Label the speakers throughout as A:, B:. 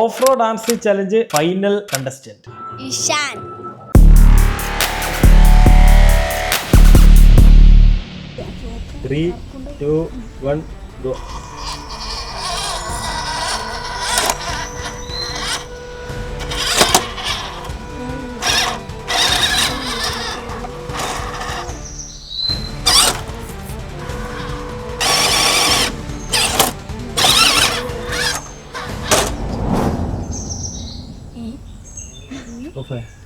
A: Off road dance challenge final contestant
B: Ishan.
A: 3, 2, 1 go.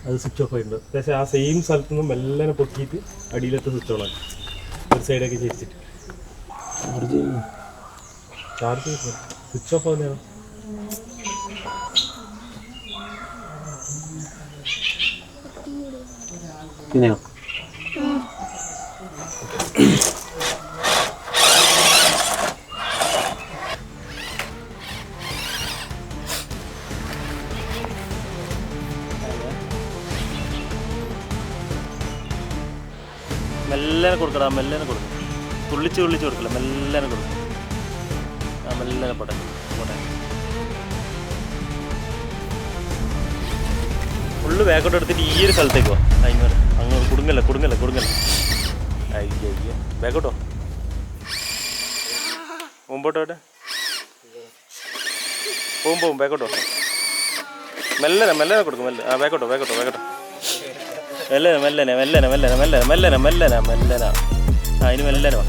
A: അത് switch off ആയിട്ടുണ്ട്. പക്ഷേ ആ സെയിം സ്ഥലത്ത് നിന്ന് മെല്ലനെ പൊക്കിയിട്ട് അടിയിലത്തെ സ്വിച്ച് ഓൺ ആക്കി ഒരു സൈഡൊക്കെ ചേച്ചിട്ട് ചാർജ് സ്വിച്ച് ഓഫ് ആവുന്നതാണ്.
C: പിന്നെയോ
D: മെല്ലനെ കൊടുക്കടാ, മെല്ലനെ കൊടുക്കും. തുള്ളിച്ച് കൊടുക്കില്ല, മെല്ലനെ കൊടുക്കും. ആ മെല്ലനെ പോട്ടെ പോട്ടെ. ഫുള്ള് ബാക്കോട്ട് എടുത്തിട്ട് ഈ ഒരു സ്ഥലത്തേക്ക് പോവാം. അതിന് അങ്ങ് കുടുങ്ങല്ല. അയ്യോ ബാക്കോട്ടോ, മുമ്പോട്ടോട്ടെ പോവും ബാക്കോട്ടോ. മെല്ലനെ കൊടുക്കും. ആ ബാക്കോട്ടോ മെല്ലനെ. അതിന് മെല്ലനെ വാ.